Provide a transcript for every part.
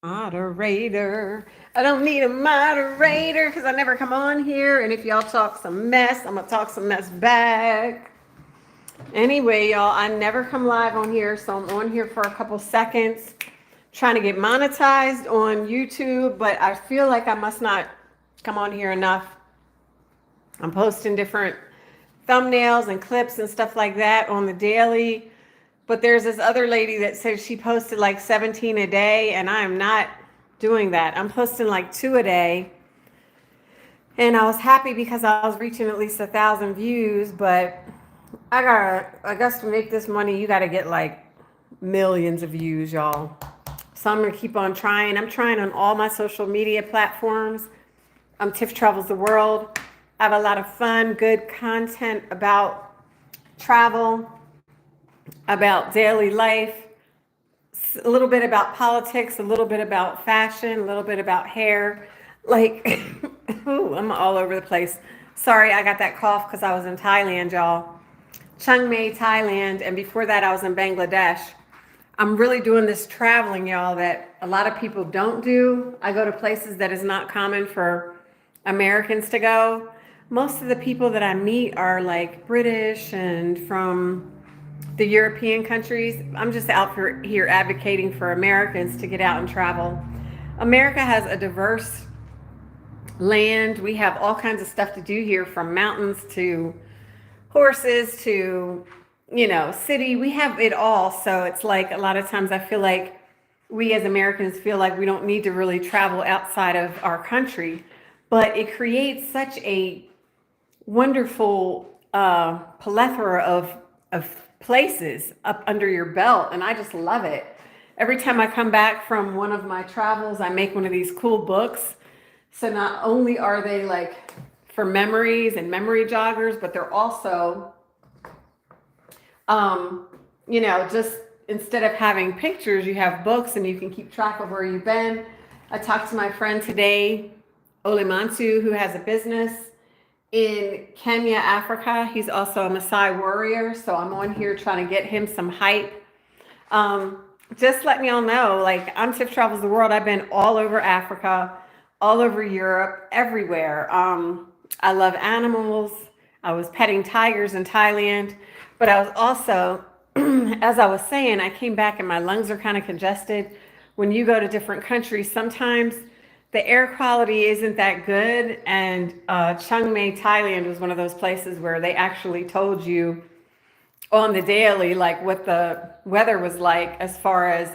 Moderator. I don't need a moderator because I never come on here. And if y'all talk some mess, I'm gonna talk some mess back. Anyway, y'all, I never come live on here, so I'm on here for a couple seconds trying to get monetized on YouTube, but I feel like I must not come on here enough. I'm posting different thumbnails and clips and stuff like that on the daily. But there's this other lady that said she posted like 17 a day, and I am not doing that. I'm posting like 2 a day. And I was happy because I was reaching at least 1,000 views, but I guess to make this money, you gotta get like millions of views, y'all. So I'm gonna keep on trying. I'm trying on all my social media platforms. Tiff Travels the World. I have a lot of fun, good content about travel, about daily life, a little bit about politics, a little bit about fashion, a little bit about hair. Like, ooh, I'm all over the place. Sorry, I got that cough because I was in Thailand, y'all. Chiang Mai, Thailand, and before that, I was in Bangladesh. I'm really doing this traveling, y'all, that a lot of people don't do. I go to places that is not common for Americans to go. Most of the people that I meet are like British and from the European countries. I'm just out here advocating for Americans to get out and travel. America has a diverse land. We have all kinds of stuff to do here, from mountains to horses to, city. We have it all. So it's like a lot of times I feel like we as Americans feel like we don't need to really travel outside of our country. But it creates such a wonderful plethora of places up under your belt, and I just love it. Every time I come back from one of my travels, I make one of these cool books. So not only are they like for memories and memory joggers, but they're also, just instead of having pictures, you have books and you can keep track of where you've been. I talked to my friend today, Olemantu, who has a business in Kenya, Africa. He's also a Maasai warrior, so I'm on here trying to get him some hype. Just letting y'all know, like, I'm Tiff Travels the World. I've been all over Africa, all over Europe, everywhere. I love animals. I was petting tigers in Thailand, but I was also, as I was saying, I came back and my lungs are kind of congested. When you go to different countries, sometimes the air quality isn't that good. And Chiang Mai, Thailand was one of those places where they actually told you on the daily, like what the weather was like as far as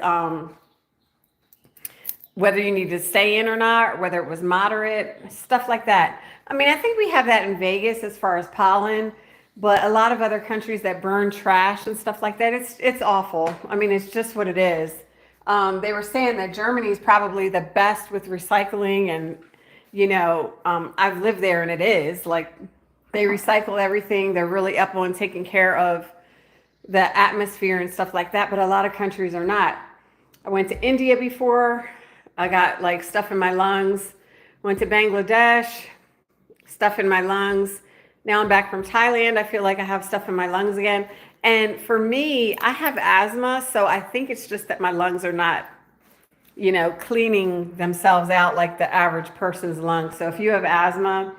whether you need to stay in or not, or whether it was moderate, stuff like that. I mean, I think we have that in Vegas as far as pollen, but a lot of other countries that burn trash and stuff like that, it's awful. I mean, it's just what it is. They were saying that Germany is probably the best with recycling, and I've lived there, and it is like they recycle everything. They're really up on taking care of the atmosphere and stuff like that, but a lot of countries are not. I went to India before. I got like stuff in my lungs. Went to Bangladesh, stuff in my lungs. Now I'm back from Thailand. I feel like I have stuff in my lungs again. And for me, I have asthma, so I think it's just that my lungs are not, cleaning themselves out like the average person's lungs. So if you have asthma,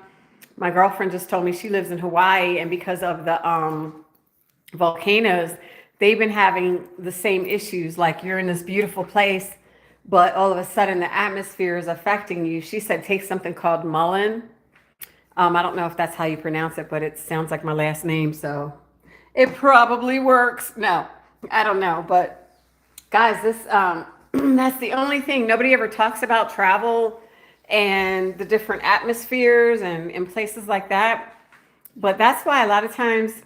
my girlfriend just told me she lives in Hawaii, and because of the volcanoes, they've been having the same issues. Like, you're in this beautiful place, but all of a sudden the atmosphere is affecting you. She said take something called mullein. I don't know if that's how you pronounce it, but it sounds like my last name, so it probably works. No, I don't know. But guys, this that's the only thing. Nobody ever talks about travel and the different atmospheres and in places like that. But that's why a lot of times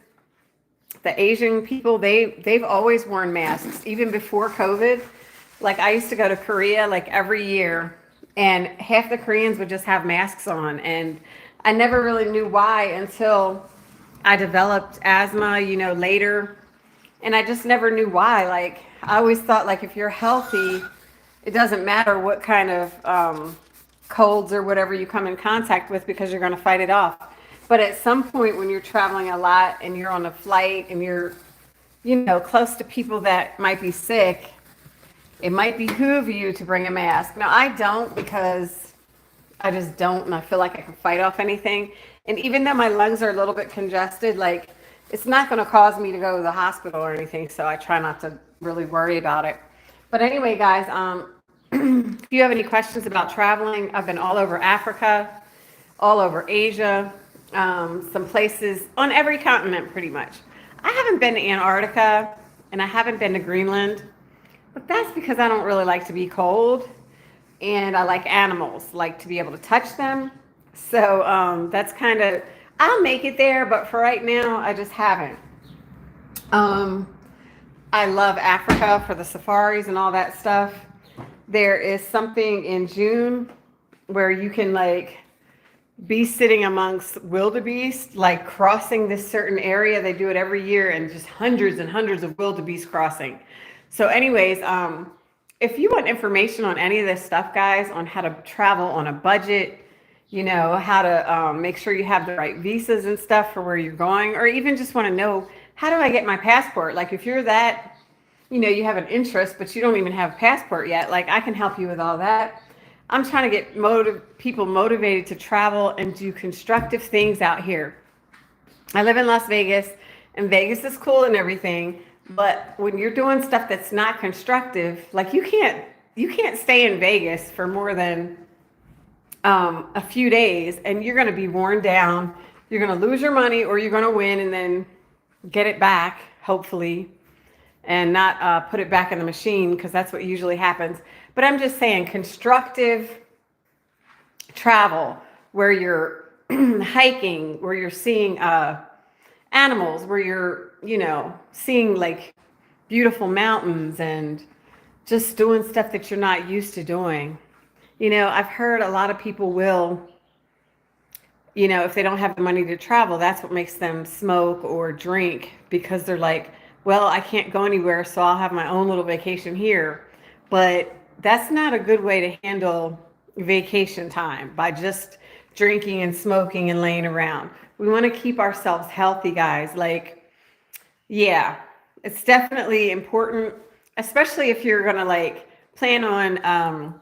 the Asian people, they've always worn masks, even before COVID. Like, I used to go to Korea like every year, and half the Koreans would just have masks on, and I never really knew why until I developed asthma, later. And I just never knew why. Like, I always thought, like, if you're healthy, it doesn't matter what kind of colds or whatever you come in contact with, because you're going to fight it off. But at some point when you're traveling a lot and you're on a flight and you're, close to people that might be sick, it might behoove you to bring a mask. Now, I don't because I just don't, and I feel like I can fight off anything. And even though my lungs are a little bit congested, like it's not going to cause me to go to the hospital or anything, so I try not to really worry about it. But anyway, guys, if you have any questions about traveling, I've been all over Africa, all over Asia, some places on every continent pretty much. I haven't been to Antarctica and I haven't been to Greenland, but that's because I don't really like to be cold and I like animals, like to be able to touch them. So that's kind of, I'll make it there, but for right now, I just haven't. I love Africa for the safaris and all that stuff. There is something in June where you can like be sitting amongst wildebeest, like crossing this certain area. They do it every year, and just hundreds and hundreds of wildebeest crossing. So anyways, if you want information on any of this stuff, guys, on how to travel on a budget, you know, how to make sure you have the right visas and stuff for where you're going, or even just want to know, how do I get my passport? Like if you're that, you know, you have an interest, but you don't even have a passport yet, like I can help you with all that. I'm trying to get people motivated to travel and do constructive things out here. I live in Las Vegas, and Vegas is cool and everything, but when you're doing stuff that's not constructive, like you can't stay in Vegas for more than a few days, and you're going to be worn down. You're going to lose your money, or you're going to win and then get it back, hopefully, and not put it back in the machine, because that's what usually happens. But I'm just saying, constructive travel where you're hiking, where you're seeing animals, where you're, you know, seeing like beautiful mountains and just doing stuff that you're not used to doing. You know, I've heard a lot of people will, you know, if they don't have the money to travel, that's what makes them smoke or drink, because they're like, well, I can't go anywhere, so I'll have my own little vacation here. But that's not a good way to handle vacation time, by just drinking and smoking and laying around. We want to keep ourselves healthy, guys. Like, yeah, it's definitely important, especially if you're going to like plan on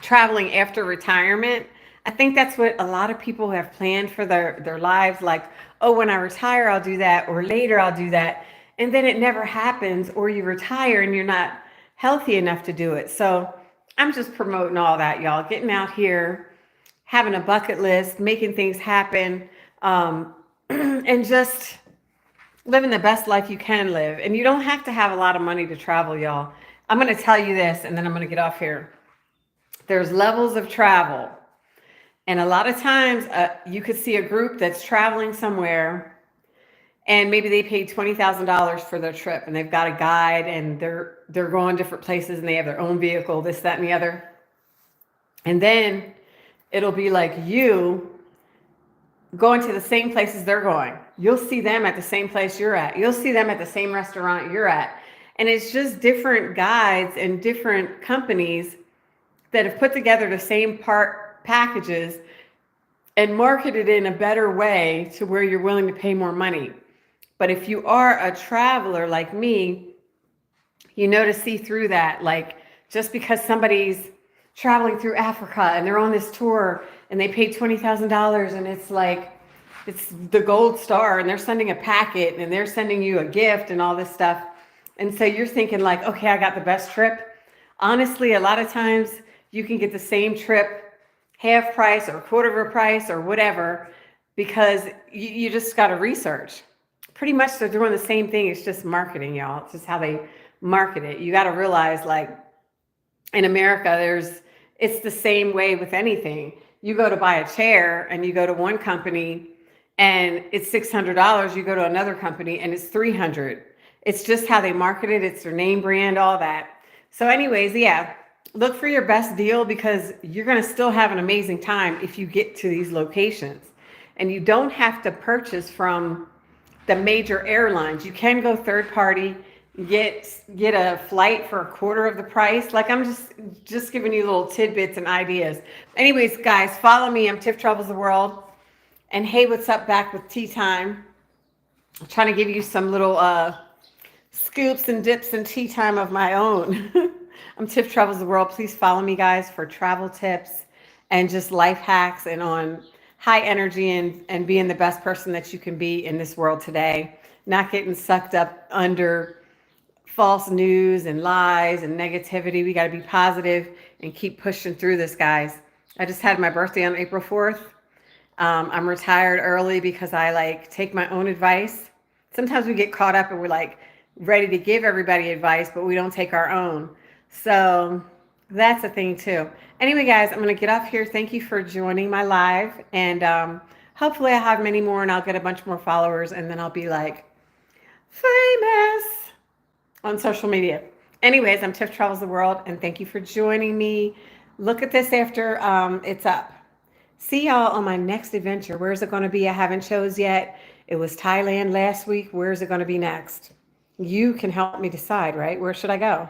traveling after retirement. I think that's what a lot of people have planned for their lives. Like, oh, when I retire, I'll do that, or later I'll do that. And then it never happens, or you retire and you're not healthy enough to do it. So I'm just promoting all that, y'all. Getting out here, having a bucket list, making things happen, and just living the best life you can live. And you don't have to have a lot of money to travel, y'all. I'm going to tell you this, and then I'm going to get off here. There's levels of travel. And a lot of times you could see a group that's traveling somewhere, and maybe they paid $20,000 for their trip, and they've got a guide, and they're going different places, and they have their own vehicle, this, that, and the other. And then it'll be like you going to the same places they're going. You'll see them at the same place you're at. You'll see them at the same restaurant you're at. And it's just different guides and different companies that have put together the same packages and marketed in a better way to where you're willing to pay more money. But if you are a traveler like me, you know to see through that. Like, just because somebody's traveling through Africa and they're on this tour and they paid $20,000, and it's like, it's the gold star, and they're sending a packet and they're sending you a gift and all this stuff. And so you're thinking like, okay, I got the best trip. Honestly, a lot of times you can get the same trip half price or quarter of a price or whatever, because you just got to research. Pretty much they're doing the same thing. It's just marketing, y'all. It's just how they market it. You got to realize, like, in America, it's the same way with anything. You go to buy a chair and you go to one company and it's $600. You go to another company and it's $300. It's just how they market it. It's their name brand, all that. So anyways, yeah, look for your best deal, because you're going to still have an amazing time if you get to these locations. And you don't have to purchase from the major airlines. You can go third party, get a flight for a quarter of the price. Like, I'm just giving you little tidbits and ideas. Anyways, guys, follow me. I'm Tifftravelstheworld. And hey, what's up, back with tea time. I'm trying to give you some little scoops and dips and tea time of my own. I'm Tiff Travels the World. Please follow me, guys, for travel tips and just life hacks and on high energy and being the best person that you can be in this world today. Not getting sucked up under false news and lies and negativity. We got to be positive and keep pushing through this, guys. I just had my birthday on April 4th. I'm retired early because I like take my own advice. Sometimes we get caught up and we're like ready to give everybody advice, but we don't take our own. So that's a thing too. Anyway, guys, I'm going to get off here. Thank you for joining my live. And hopefully I have many more and I'll get a bunch more followers and then I'll be like famous on social media. Anyways, I'm Tiff Travels the World and thank you for joining me. Look at this after it's up. See y'all on my next adventure. Where's it going to be? I haven't chose yet. It was Thailand last week. Where's it going to be next? You can help me decide, right? Where should I go?